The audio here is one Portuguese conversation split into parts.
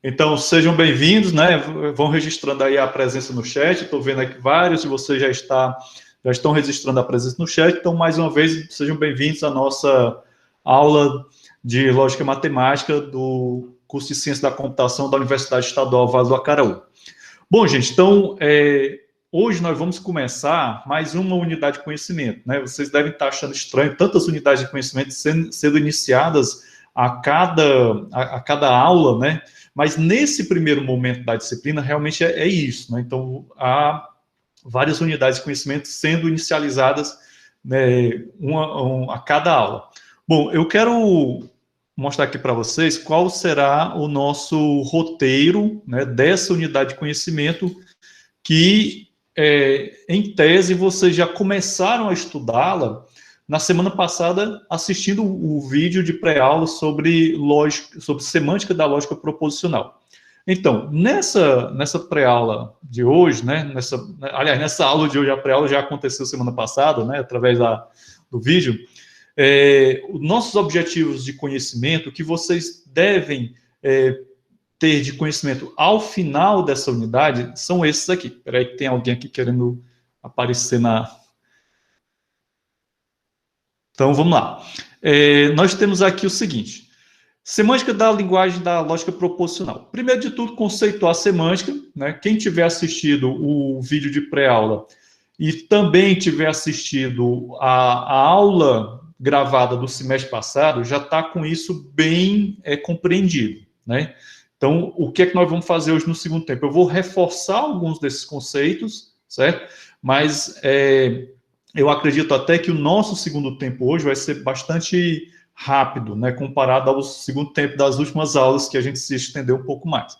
Então, sejam bem-vindos, né? Vão registrando aí a presença no chat. Estou vendo aqui que vários de vocês já estão registrando a presença no chat. Então, mais uma vez, sejam bem-vindos à nossa aula de Lógica e Matemática do curso de Ciência da Computação da Universidade Estadual Vale do Acaraú. Bom, gente, então, hoje nós vamos começar mais uma unidade de conhecimento, né? Vocês devem estar achando estranho tantas unidades de conhecimento sendo iniciadas a cada aula, né? Mas nesse primeiro momento da disciplina, realmente é isso, né? Então, há várias unidades de conhecimento sendo inicializadas, né, a cada aula. Bom, eu quero mostrar aqui para vocês qual será o nosso roteiro, né, dessa unidade de conhecimento que, em tese, vocês já começaram a estudá-la na semana passada, assistindo o vídeo de pré-aula sobre semântica da lógica proposicional. Então, nessa pré-aula de hoje, né, nessa aula de hoje, a pré-aula já aconteceu semana passada, né, através do vídeo, os nossos objetivos de conhecimento, que vocês devem ter de conhecimento ao final dessa unidade, são esses aqui. Espera aí que tem alguém aqui querendo aparecer na... Então, vamos lá. Nós temos aqui o seguinte: semântica da linguagem da lógica proposicional. Primeiro de tudo, conceituar a semântica, né? Quem tiver assistido o vídeo de pré-aula e também tiver assistido a aula gravada do semestre passado, já está com isso bem compreendido, né? Então, o que é que nós vamos fazer hoje no segundo tempo? Eu vou reforçar alguns desses conceitos, certo? Mas eu acredito até que o nosso segundo tempo hoje vai ser bastante rápido, né, comparado ao segundo tempo das últimas aulas, que a gente se estendeu um pouco mais.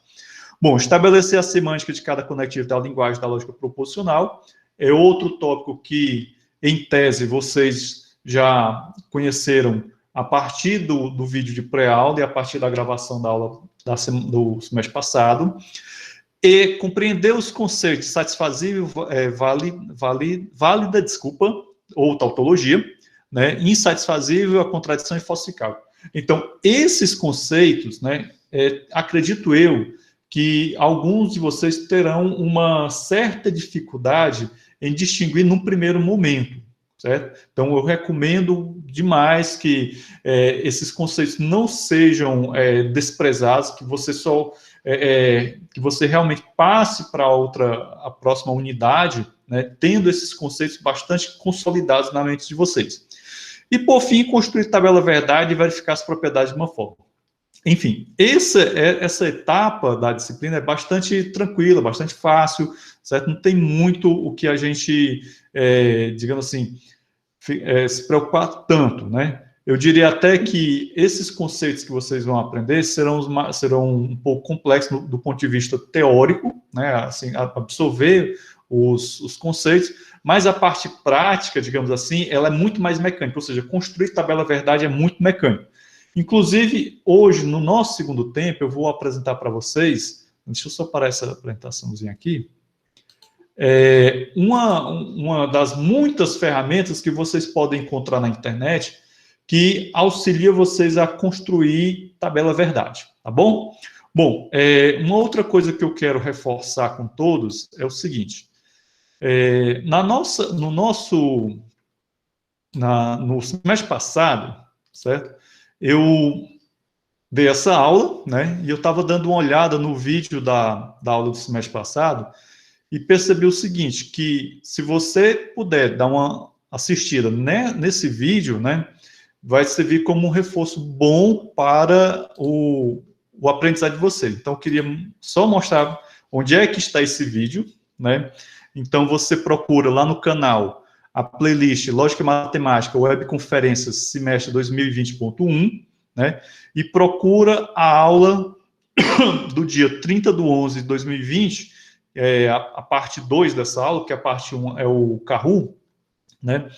Bom, estabelecer a semântica de cada conectivo da linguagem da lógica proposicional é outro tópico que, em tese, vocês já conheceram a partir do vídeo de pré-aula e a partir da gravação da aula do semestre passado. E compreender os conceitos satisfazível, válida, ou tautologia, né, insatisfazível, a contradição e falsificável. Então, esses conceitos, né, acredito eu, que alguns de vocês terão uma certa dificuldade em distinguir num primeiro momento, certo? Então, eu recomendo demais que esses conceitos não sejam desprezados, que você que você realmente passe para a próxima unidade, né, tendo esses conceitos bastante consolidados na mente de vocês. E, por fim, construir tabela verdade e verificar as propriedades de uma forma. Enfim, essa etapa da disciplina é bastante tranquila, bastante fácil, certo? Não tem muito o que a gente, digamos assim, se preocupar tanto, né? Eu diria até que esses conceitos que vocês vão aprender serão um pouco complexos do ponto de vista teórico, né? Assim, absorver os conceitos, mas a parte prática, digamos assim, ela é muito mais mecânica, ou seja, construir tabela verdade é muito mecânico. Inclusive, hoje, no nosso segundo tempo, eu vou apresentar para vocês, deixa eu só parar essa apresentaçãozinha aqui, uma das muitas ferramentas que vocês podem encontrar na internet que auxilia vocês a construir tabela verdade, tá bom? Bom, uma outra coisa que eu quero reforçar com todos é o seguinte: no semestre passado, certo? Eu dei essa aula, né? E eu estava dando uma olhada no vídeo da aula do semestre passado e percebi o seguinte, que se você puder dar uma assistida, né, nesse vídeo, né, vai servir como um reforço bom para o aprendizado de vocês. Então, eu queria só mostrar onde é que está esse vídeo, né? Então, você procura lá no canal a playlist Lógica e Matemática Webconferências Semestre 2020.1, né? E procura a aula do dia 30/11 de 2020, a parte 2 dessa aula, que a parte 1 é o Kahoot, né?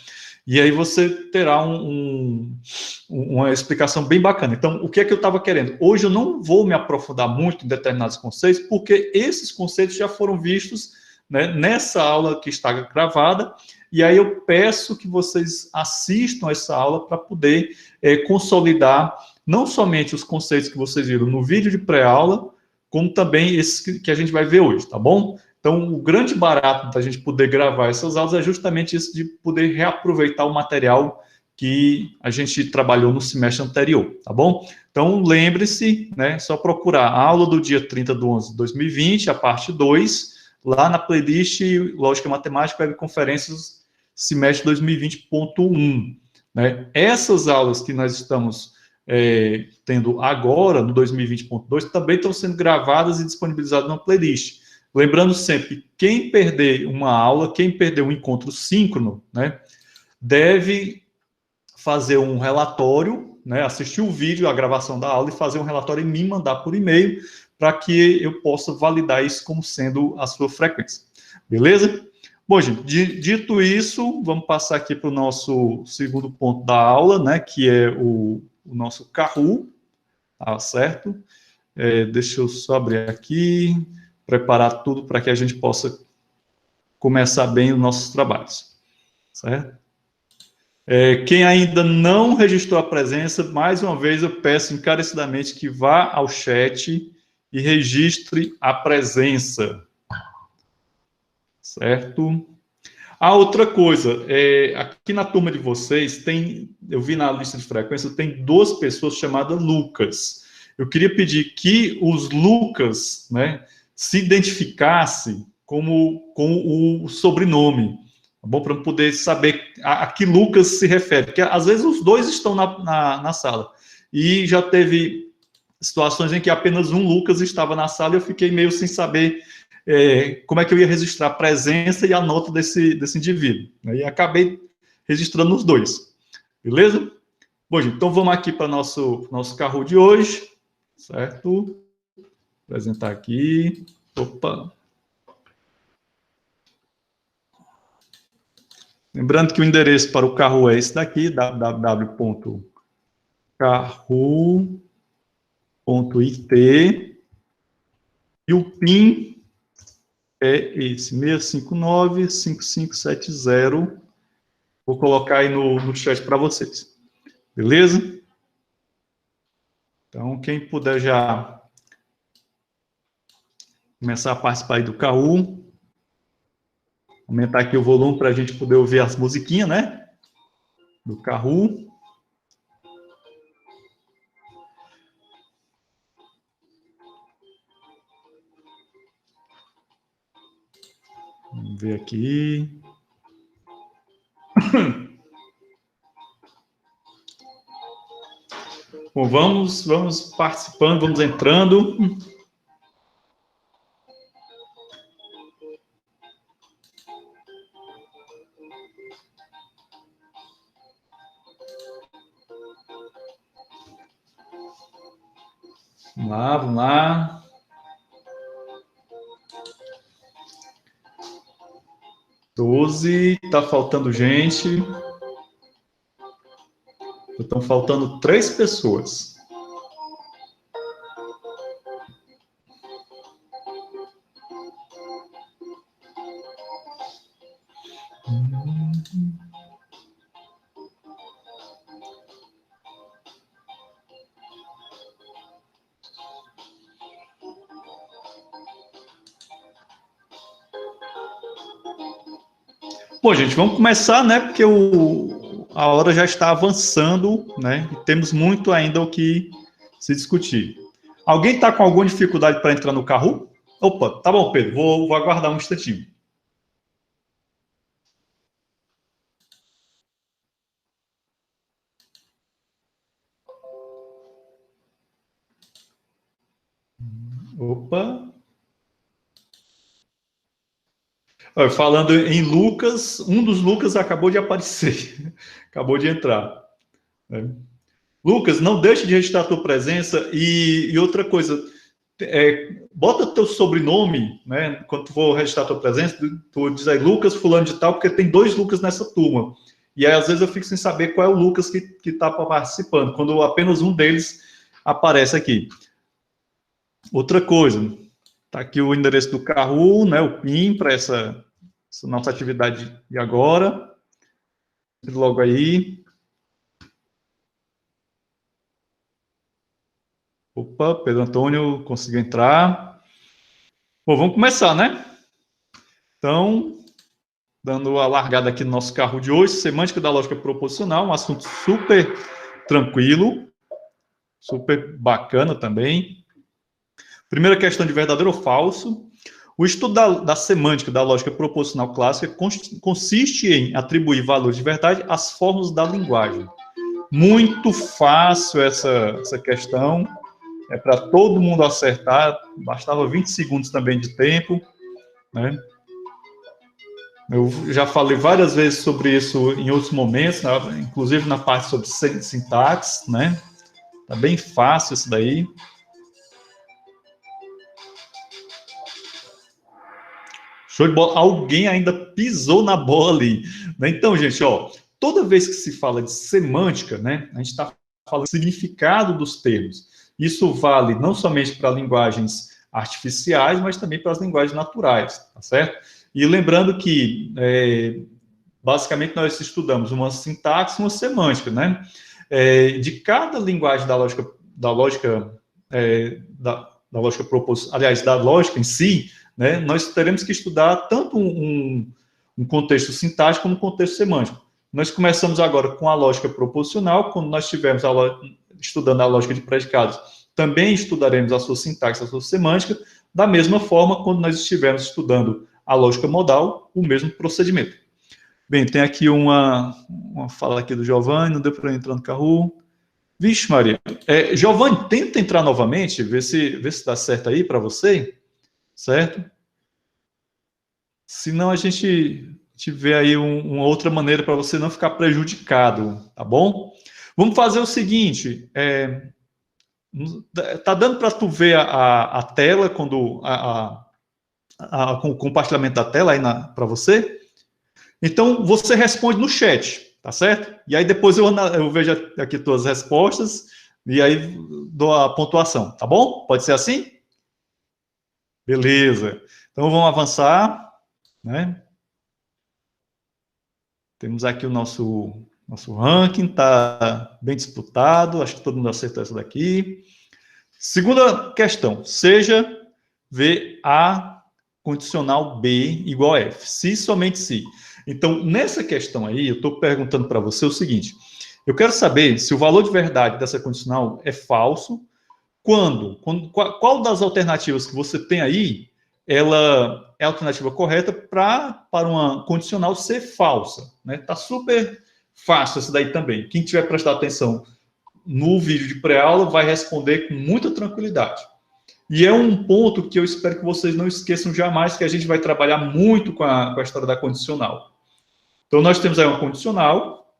E aí você terá uma explicação bem bacana. Então, o que é que eu estava querendo? Hoje eu não vou me aprofundar muito em determinados conceitos, porque esses conceitos já foram vistos, né, nessa aula que está gravada, e aí eu peço que vocês assistam essa aula para poder consolidar não somente os conceitos que vocês viram no vídeo de pré-aula, como também esse que a gente vai ver hoje, tá bom? Então, o grande barato da gente poder gravar essas aulas é justamente isso de poder reaproveitar o material que a gente trabalhou no semestre anterior, tá bom? Então, lembre-se, né, só procurar a aula do dia 30/11/2020, a parte 2, lá na playlist Lógica Matemática Web Conferências semestre 2020.1. Né? Essas aulas que nós estamos tendo agora, no 2020.2, também estão sendo gravadas e disponibilizadas na playlist. Lembrando sempre, quem perder uma aula, quem perder um encontro síncrono, né, deve fazer um relatório, né, assistir o vídeo, a gravação da aula e fazer um relatório e me mandar por e-mail para que eu possa validar isso como sendo a sua frequência. Beleza? Bom, gente, dito isso, vamos passar aqui para o nosso segundo ponto da aula, né, que é o nosso Kahoot, tá certo? Deixa eu só abrir aqui, preparar tudo para que a gente possa começar bem os nossos trabalhos, certo? Quem ainda não registrou a presença, mais uma vez eu peço encarecidamente que vá ao chat e registre a presença, certo? A outra coisa, aqui na turma de vocês eu vi na lista de frequência, tem 2 pessoas chamadas Lucas. Eu queria pedir que os Lucas, né, se identificassem com o sobrenome, tá bom? Para poder saber a que Lucas se refere, porque às vezes os 2 estão na sala. E já teve situações em que apenas um Lucas estava na sala e eu fiquei meio sem saber como é que eu ia registrar a presença e a nota desse indivíduo. E acabei registrando os 2. Beleza? Bom, gente, então vamos aqui para nosso Kahoot de hoje. Certo? Vou apresentar aqui. Opa! Lembrando que o endereço para o Kahoot é esse daqui, www.kahoot.it. E o PIN é esse, 659-5570. Vou colocar aí no chat para vocês. Beleza? Então, quem puder já começar a participar aí do Kahoot, aumentar aqui o volume para a gente poder ouvir as musiquinhas, né? Do Kahoot. Vamos ver aqui. Bom, vamos participando, vamos entrando. Vamos lá. Doze, tá faltando gente. Estão faltando 3 pessoas. Bom, gente, vamos começar, né? Porque a hora já está avançando, né? E temos muito ainda o que se discutir. Alguém está com alguma dificuldade para entrar no Kahoot? Opa, tá bom, Pedro. Vou aguardar um instantinho. Opa. Falando em Lucas, um dos Lucas acabou de aparecer, acabou de entrar. Lucas, não deixe de registrar a tua presença e outra coisa, bota teu sobrenome, né? Quando tu for registrar a tua presença, tu diz aí Lucas fulano de tal, porque tem 2 Lucas nessa turma. E aí, às vezes, eu fico sem saber qual é o Lucas que está participando, quando apenas um deles aparece aqui. Outra coisa, tá aqui o endereço do Kahoot, né? O PIN para essa nossa atividade de agora. Logo aí. Opa, Pedro Antônio conseguiu entrar. Bom, vamos começar, né? Então, dando a largada aqui no nosso carro de hoje, semântica da lógica proposicional, um assunto super tranquilo, super bacana também. Primeira questão de verdadeiro ou falso. O estudo da semântica da lógica proposicional clássica consiste em atribuir valores de verdade às formas da linguagem. Muito fácil essa questão. É para todo mundo acertar, bastava 20 segundos também de tempo, né? Eu já falei várias vezes sobre isso em outros momentos, né? Inclusive na parte sobre sintaxe, né? Tá bem fácil isso daí. Show de bola. Alguém ainda pisou na bola ali, né? Então, gente, ó, toda vez que se fala de semântica, né? A gente está falando do significado dos termos. Isso vale não somente para linguagens artificiais, mas também para as linguagens naturais, tá certo? E lembrando que, basicamente, nós estudamos uma sintaxe e uma semântica, né? De cada linguagem da lógica proposicional, aliás, da lógica em si, né? Nós teremos que estudar tanto um contexto sintático como um contexto semântico. Nós começamos agora com a lógica proposicional, quando nós estivermos estudando a lógica de predicados, também estudaremos a sua sintaxe, a sua semântica, da mesma forma, quando nós estivermos estudando a lógica modal, o mesmo procedimento. Bem, tem aqui uma fala aqui do Giovanni, não deu para entrar no carro. Vixe, Maria. Giovanni, tenta entrar novamente, ver se dá certo aí para você, certo? Senão a gente vê aí uma outra maneira para você não ficar prejudicado, tá bom? Vamos fazer o seguinte, tá dando para tu ver a tela quando com o compartilhamento da tela aí para você? Então você responde no chat, tá certo? E aí depois eu vejo aqui tuas respostas e aí dou a pontuação, tá bom? Pode ser assim? Beleza. Então vamos avançar, né? Temos aqui o nosso ranking, está bem disputado, acho que todo mundo acertou essa daqui. Segunda questão, seja VA condicional B igual a F, se somente se. Então, nessa questão aí, eu estou perguntando para você o seguinte, eu quero saber se o valor de verdade dessa condicional é falso, qual das alternativas que você tem aí, ela é a alternativa correta para uma condicional ser falsa, né? Tá super fácil isso daí também. Quem tiver prestado atenção no vídeo de pré-aula vai responder com muita tranquilidade. E é um ponto que eu espero que vocês não esqueçam jamais, que a gente vai trabalhar muito com a história da condicional. Então, nós temos aí uma condicional,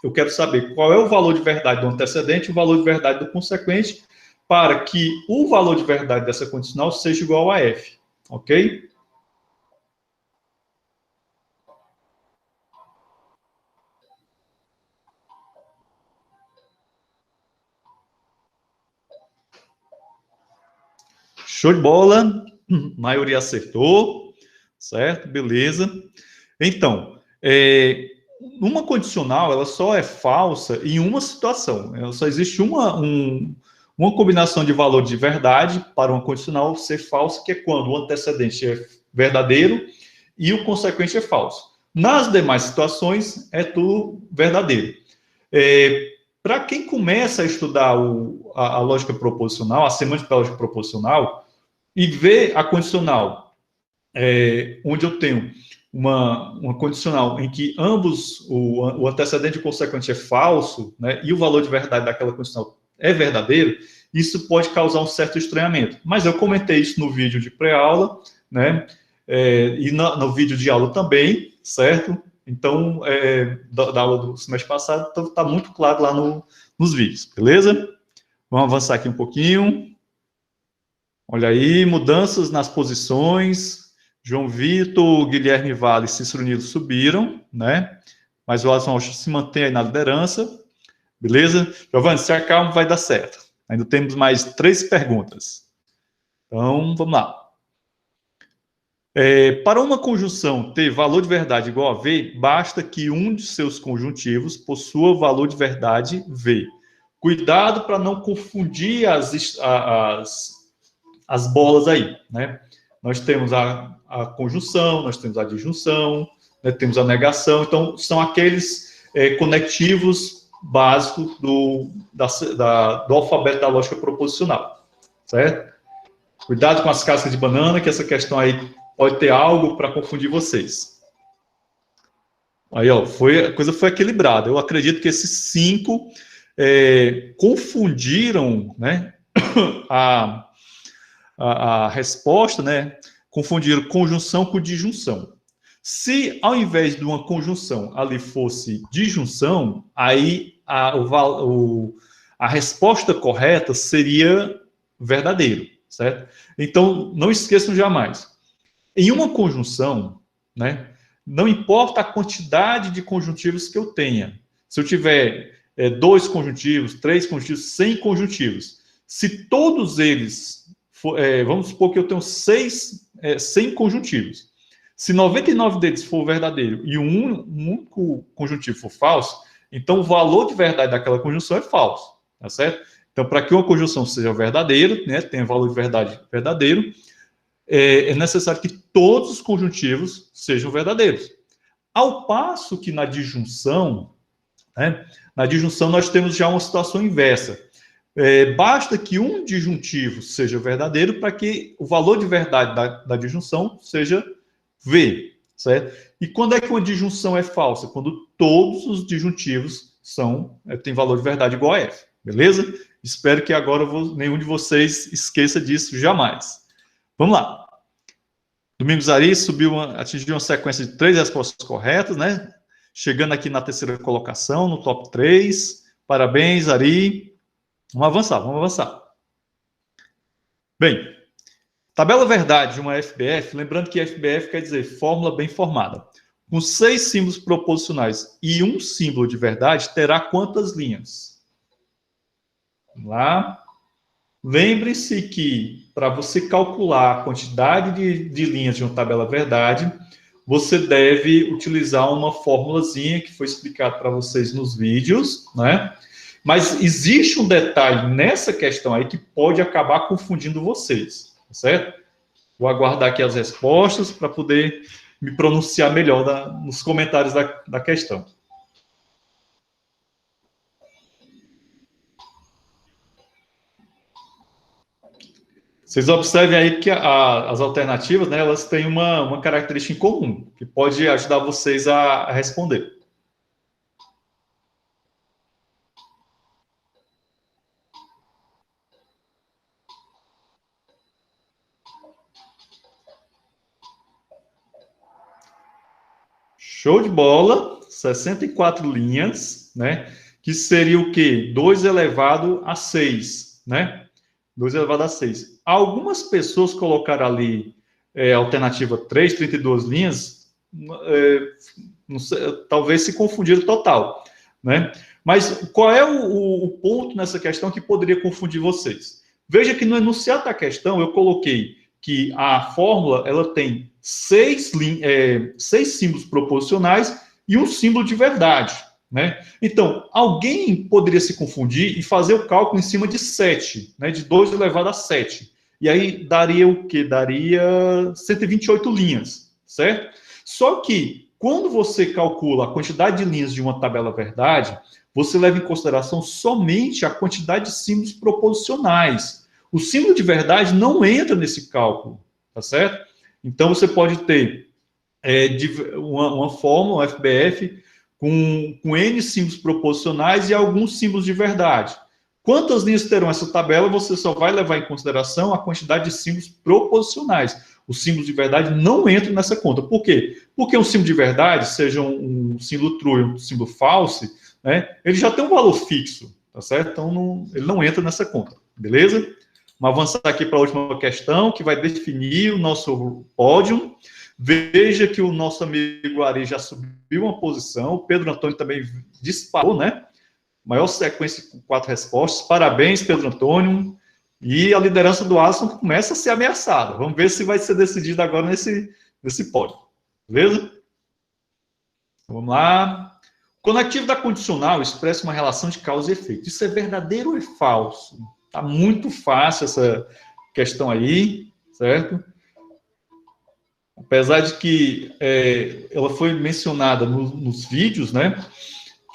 eu quero saber qual é o valor de verdade do antecedente e o valor de verdade do consequente, para que o valor de verdade dessa condicional seja igual a F, ok? Show de bola, maioria acertou, certo? Beleza. Então, uma condicional, ela só é falsa em uma situação, ela só existe uma combinação de valor de verdade para uma condicional ser falsa, que é quando o antecedente é verdadeiro e o consequente é falso. Nas demais situações, é tudo verdadeiro. Para quem começa a estudar a lógica proposicional, a semântica da lógica proposicional, e vê a condicional, onde eu tenho uma condicional em que ambos, o antecedente e o consequente é falso, né, e o valor de verdade daquela condicional é verdadeiro, isso pode causar um certo estranhamento. Mas eu comentei isso no vídeo de pré-aula, né, e no vídeo de aula também, certo? Então, da aula do semestre passado, então está muito claro lá nos vídeos, beleza? Vamos avançar aqui um pouquinho. Olha aí, mudanças nas posições. João Vitor, Guilherme Vale e Cícero Nilo subiram, né? Mas o Alisson Rocha se mantém aí na liderança. Beleza? Giovanni, se acalma, vai dar certo. Ainda temos mais 3 perguntas. Então, vamos lá. Para uma conjunção ter valor de verdade igual a V, basta que um de seus conjuntivos possua valor de verdade V. Cuidado para não confundir as bolas aí, né? Nós temos a conjunção, nós temos a disjunção, né? Temos a negação. Então, são aqueles conectivos básicos do alfabeto da lógica proposicional, certo? Cuidado com as cascas de banana, que essa questão aí pode ter algo para confundir vocês. Aí, ó, a coisa foi equilibrada. Eu acredito que esses 5 confundiram, né, a resposta, né, confundiram conjunção com disjunção. Se, ao invés de uma conjunção, ali fosse disjunção, aí a resposta correta seria verdadeiro, certo? Então, não esqueçam jamais. Em uma conjunção, né, não importa a quantidade de conjuntivos que eu tenha. Se eu tiver 2 conjuntivos, 3 conjuntivos, 100 conjuntivos, se todos eles, vamos supor que eu tenho 100 conjuntivos. Se 99 deles for verdadeiro e um único conjuntivo for falso, então o valor de verdade daquela conjunção é falso, tá certo? Então, para que uma conjunção seja verdadeira, né, tenha valor de verdade verdadeiro, é necessário que todos os conjuntivos sejam verdadeiros. Ao passo que na disjunção, né, nós temos já uma situação inversa. Basta que um disjuntivo seja verdadeiro para que o valor de verdade da disjunção seja V, certo? E quando é que uma disjunção é falsa? Quando todos os disjuntivos têm valor de verdade igual a F, beleza? Espero que agora nenhum de vocês esqueça disso jamais. Vamos lá. Domingos Ari atingiu uma sequência de 3 respostas corretas, né? Chegando aqui na 3ª colocação, no top 3. Parabéns, Ari. Vamos avançar. Bem, tabela verdade de uma FBF, lembrando que FBF quer dizer fórmula bem formada. Com 6 símbolos proposicionais e um símbolo de verdade, terá quantas linhas? Vamos lá. Lembre-se que, para você calcular a quantidade de linhas de uma tabela verdade, você deve utilizar uma formulazinha que foi explicado para vocês nos vídeos, né? Mas existe um detalhe nessa questão aí que pode acabar confundindo vocês, tá certo? Vou aguardar aqui as respostas para poder me pronunciar melhor nos comentários da questão. Vocês observem aí que as alternativas, né, elas têm uma característica em comum, que pode ajudar vocês a responder. Show de bola, 64 linhas, né? Que seria o quê? 2 elevado a 6, né? 2 elevado a 6. Algumas pessoas colocaram ali alternativa 3, 32 linhas, não sei, talvez se confundiram total, né? Mas qual é o ponto nessa questão que poderia confundir vocês? Veja que no enunciado da questão eu coloquei que a fórmula ela tem 6 símbolos proposicionais e um símbolo de verdade, né? Então, alguém poderia se confundir e fazer o cálculo em cima de 7, né? De 2 elevado a 7. E aí daria o quê? Daria 128 linhas, certo? Só que, quando você calcula a quantidade de linhas de uma tabela verdade, você leva em consideração somente a quantidade de símbolos proposicionais. O símbolo de verdade não entra nesse cálculo, tá certo? Então, você pode ter uma fórmula, um FBF, com N símbolos proposicionais e alguns símbolos de verdade. Quantas linhas terão essa tabela, você só vai levar em consideração a quantidade de símbolos proposicionais. Os símbolos de verdade não entram nessa conta. Por quê? Porque um símbolo de verdade, seja um símbolo true ou um símbolo false, né, ele já tem um valor fixo, tá certo? Então, ele não entra nessa conta, beleza? Vamos avançar aqui para a última questão, que vai definir o nosso pódio. Veja que o nosso amigo Ari já subiu uma posição, o Pedro Antônio também disparou, né? Maior sequência com 4 respostas. Parabéns, Pedro Antônio. E a liderança do Alisson começa a ser ameaçada. Vamos ver se vai ser decidido agora nesse pódio. Beleza? Vamos lá. Conectivo da condicional expressa uma relação de causa e efeito. Isso é verdadeiro ou é falso? Tá muito fácil essa questão aí, certo? Apesar de que ela foi mencionada nos vídeos, né,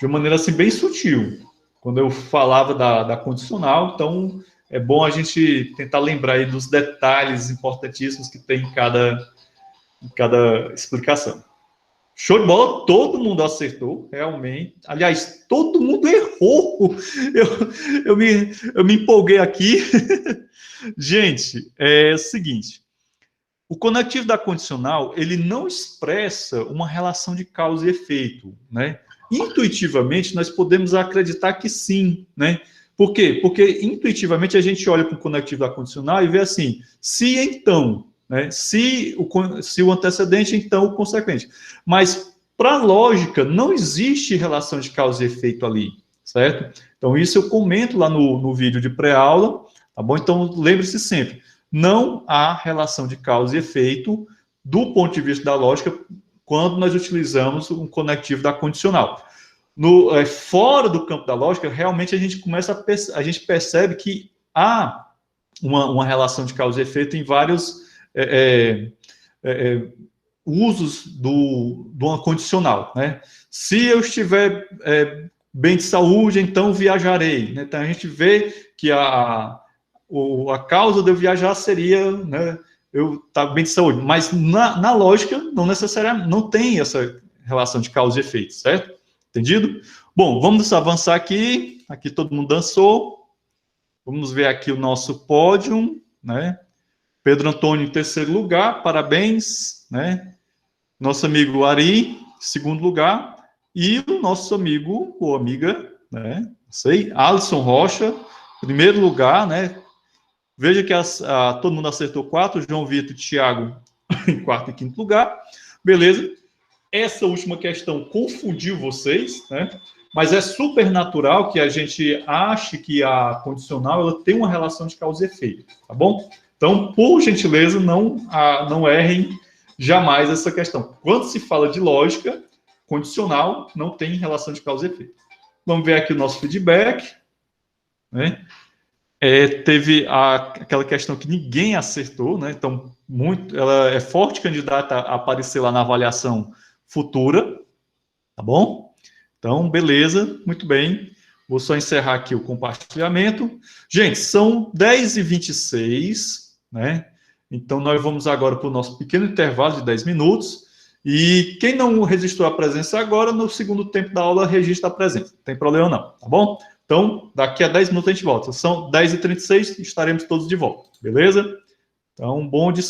de uma maneira assim bem sutil, quando eu falava da condicional. Então é bom a gente tentar lembrar aí dos detalhes importantíssimos que tem em cada explicação. Show de bola, todo mundo acertou, realmente. Aliás, todo mundo errou. Eu me empolguei aqui. Gente, é o seguinte: o conectivo da condicional, ele não expressa uma relação de causa e efeito, né? Intuitivamente, nós podemos acreditar que sim, né? Por quê? Porque intuitivamente a gente olha para o conectivo da condicional e vê assim, se então, né? Se o antecedente, então o consequente. Mas, para a lógica, não existe relação de causa e efeito ali, certo? Então, isso eu comento lá no vídeo de pré-aula, tá bom? Então, lembre-se sempre, não há relação de causa e efeito do ponto de vista da lógica quando nós utilizamos um conectivo da condicional. Fora do campo da lógica, realmente a gente percebe que há uma relação de causa e efeito em vários usos do condicional, né? Se eu estiver bem de saúde, então viajarei, né? Então a gente vê que a causa de eu viajar seria, né, eu estar bem de saúde, mas na lógica não necessariamente, não tem essa relação de causa e efeito, certo? Entendido? Bom, vamos avançar aqui. Aqui todo mundo dançou. Vamos ver aqui o nosso pódio, né? Pedro Antônio em terceiro lugar, parabéns, né? Nosso amigo Ari, segundo lugar, e o nosso amigo ou amiga, né? Sei, Alisson Rocha, primeiro lugar, né? Veja que todo mundo acertou 4, João Vitor e Thiago em quarto e quinto lugar. Beleza. Essa última questão confundiu vocês, né? Mas é super natural que a gente ache que a condicional ela tem uma relação de causa e efeito, tá bom? Então, por gentileza, não errem jamais essa questão. Quando se fala de lógica, condicional não tem relação de causa e efeito. Vamos ver aqui o nosso feedback, né? Teve aquela questão que ninguém acertou, né? Então, ela é forte candidata a aparecer lá na avaliação futura, tá bom? Então, beleza, muito bem. Vou só encerrar aqui o compartilhamento. Gente, são 10h26, né? Então, nós vamos agora para o nosso pequeno intervalo de 10 minutos. E quem não registrou a presença agora, no segundo tempo da aula, registra a presença. Não tem problema não, tá bom? Então, daqui a 10 minutos a gente volta. São 10h36, estaremos todos de volta, beleza? Então, bom descanso.